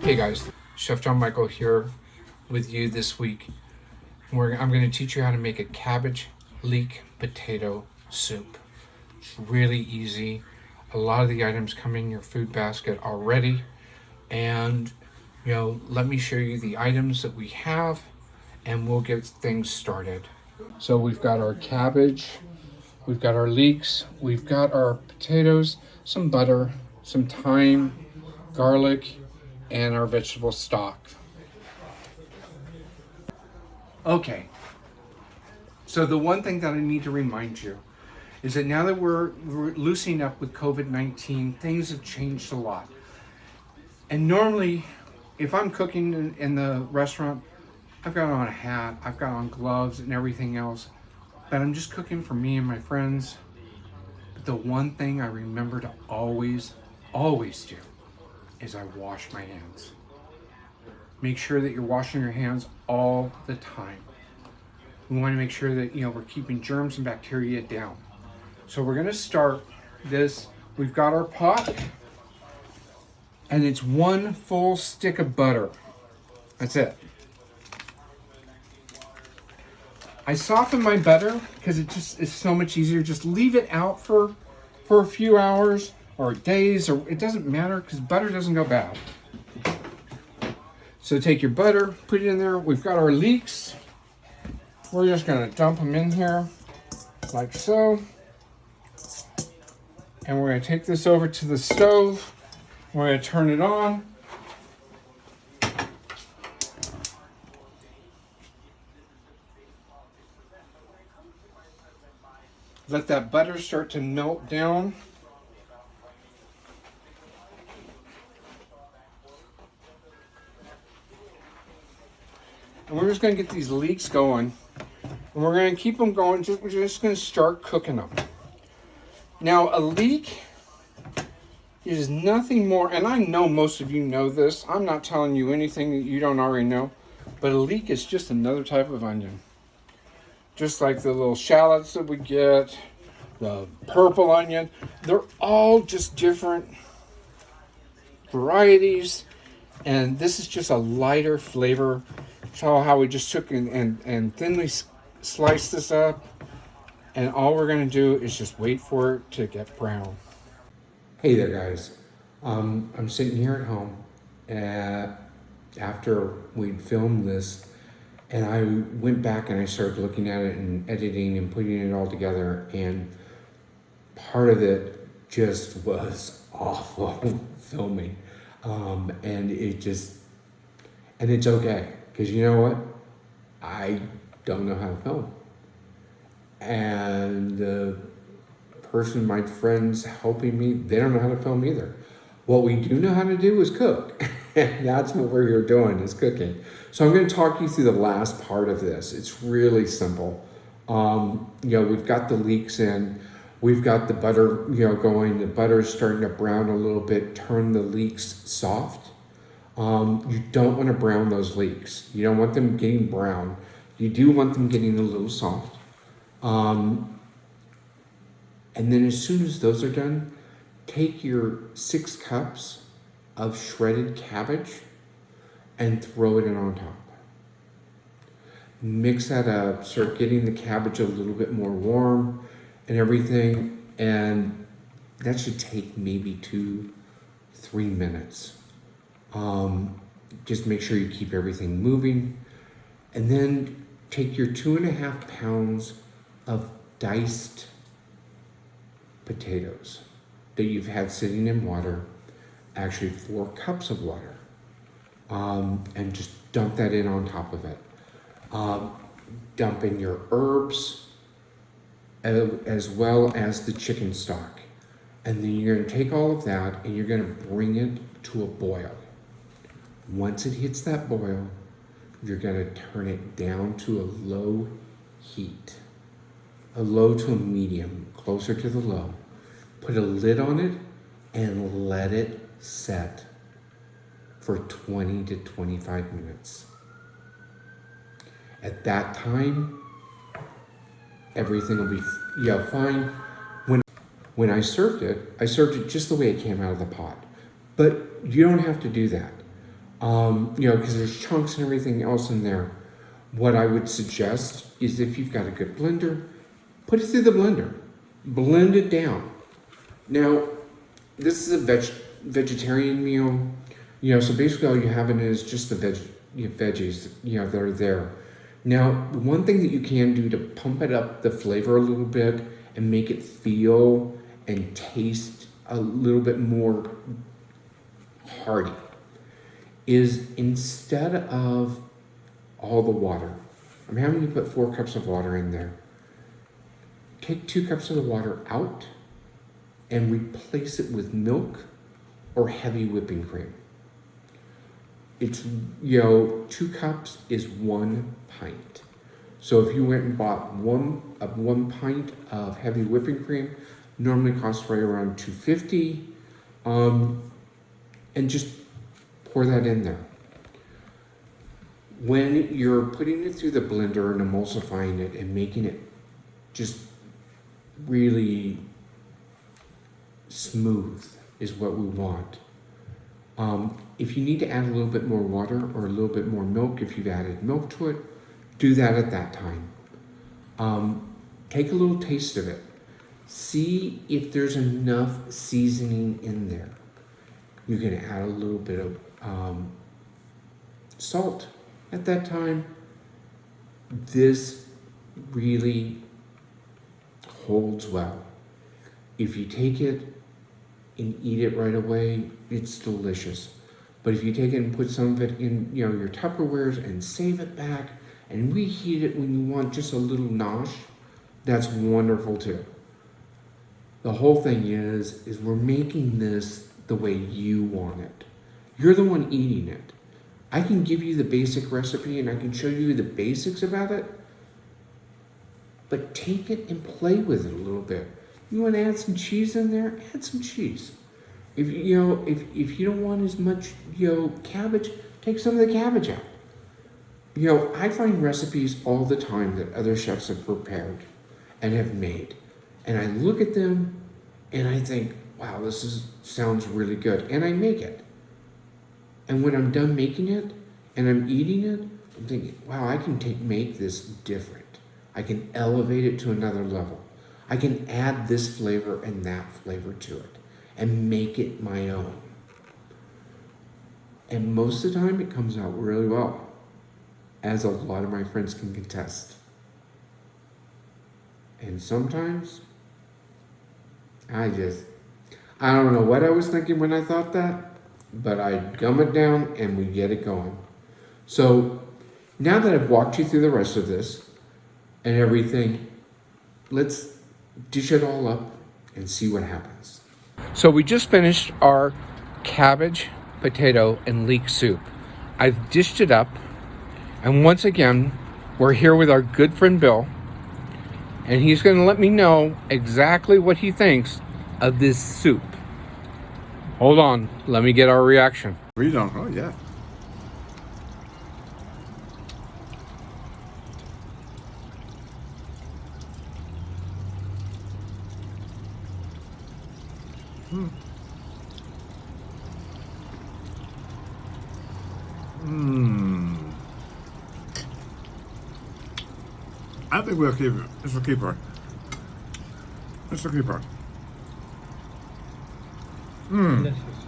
Hey guys, Chef John Michael here with you this week. I'm going to teach you how to make a cabbage leek potato soup. It's really easy. A lot of the items come in your food basket already. And, let me show you the items that we have and we'll get things started. So we've got our cabbage, we've got our leeks, we've got our potatoes, some butter, some thyme, garlic, and our vegetable stock. Okay, so the one thing that I need to remind you is that now that we're loosening up with COVID-19, things have changed a lot. And normally, if I'm cooking in the restaurant, I've got on a hat, I've got on gloves and everything else, but I'm just cooking for me and my friends. But the one thing I remember to always do is I wash my hands. Make sure that you're washing your hands all the time. We want to make sure that we're keeping germs and bacteria down. So we're going to start this. We've got our pot, and it's 1 full stick of butter. That's it. I soften my butter because it just is so much easier. Just leave it out for a few hours or days, or it doesn't matter because butter doesn't go bad. So take your butter, put it in there. We've got our leeks. We're just gonna dump them in here like so. And we're gonna take this over to the stove. We're gonna turn it on. Let that butter start to melt down. And we're just going to get these leeks going. And we're going to keep them going. We're just going to start cooking them. Now, a leek is nothing more, and I know most of you know this. I'm not telling you anything that you don't already know. But a leek is just another type of onion. Just like the little shallots that we get, the purple onion. They're all just different varieties. And this is just a lighter flavor. So how we just took and thinly sliced this up. And all we're going to do is just wait for it to get brown. Hey there, guys. I'm sitting here at home after we'd filmed this. And I went back and I started looking at it and editing and putting it all together. And part of it just was awful filming. And it's okay. Because you know what? I don't know how to film. And the person, my friends helping me, they don't know how to film either. What we do know how to do is cook. And that's what we're here doing, is cooking. So I'm going to talk you through the last part of this. It's really simple. We've got the leeks in. We've got the butter, going. The butter is starting to brown a little bit. Turn the leeks soft. You don't want to brown those leeks. You don't want them getting brown. You do want them getting a little soft. And then as soon as those are done, take your 6 cups of shredded cabbage and throw it in on top. Mix that up, start getting the cabbage a little bit more warm and everything. And that should take maybe 2-3 minutes. Just make sure you keep everything moving. And then take your 2.5 pounds of diced potatoes that you've had sitting in water, actually 4 cups of water, and just dump that in on top of it. Dump in your herbs as well as the chicken stock. And then you're gonna take all of that and you're gonna bring it to a boil. Once it hits that boil, you're gonna turn it down to a low heat, a low to a medium, closer to the low. Put a lid on it and let it set for 20 to 25 minutes. At that time, everything will be fine. When I served it just the way it came out of the pot. But you don't have to do that. because there's chunks and everything else in there. What I would suggest is if you've got a good blender, put it through the blender, blend it down. Now, this is a vegetarian meal, so basically all you have in it is just the veggies, that are there. Now, the one thing that you can do to pump it up the flavor a little bit and make it feel and taste a little bit more hearty is instead of all the water, I'm having you put 4 cups of water in there. Take 2 cups of the water out and replace it with milk or heavy whipping cream. It's, 2 cups is 1 pint. So if you went and bought one pint of heavy whipping cream, normally costs right around $2.50, and just pour that in there. When you're putting it through the blender and emulsifying it and making it just really smooth is what we want. If you need to add a little bit more water or a little bit more milk, if you've added milk to it, do that at that time. Take a little taste of it. See if there's enough seasoning in there. You can add a little bit of salt at that time. This really holds well. If you take it and eat it right away, it's delicious. But if you take it and put some of it in, your Tupperwares and save it back and reheat it when you want just a little nosh, that's wonderful too. The whole thing is we're making this the way you want it. You're the one eating it. I can give you the basic recipe and I can show you the basics about it, but take it and play with it a little bit. You want to add some cheese in there? Add some cheese. If you don't want as much, cabbage, take some of the cabbage out. I find recipes all the time that other chefs have prepared and have made. And I look at them and I think, wow, sounds really good. And I make it. And when I'm done making it and I'm eating it, I'm thinking, wow, I can make this different. I can elevate it to another level. I can add this flavor and that flavor to it and make it my own. And most of the time it comes out really well, as a lot of my friends can contest. And sometimes I don't know what I was thinking when I thought that, but I gum it down and we get it going. So now that I've walked you through the rest of this and everything, let's dish it all up and see what happens. So we just finished our cabbage, potato, and leek soup. I've dished it up, and once again, we're here with our good friend Bill, and he's going to let me know exactly what he thinks of this soup. Hold on, let me get our reaction. Read on, oh yeah. I think we'll keep it. It's a keeper. It's a keeper. Delicious.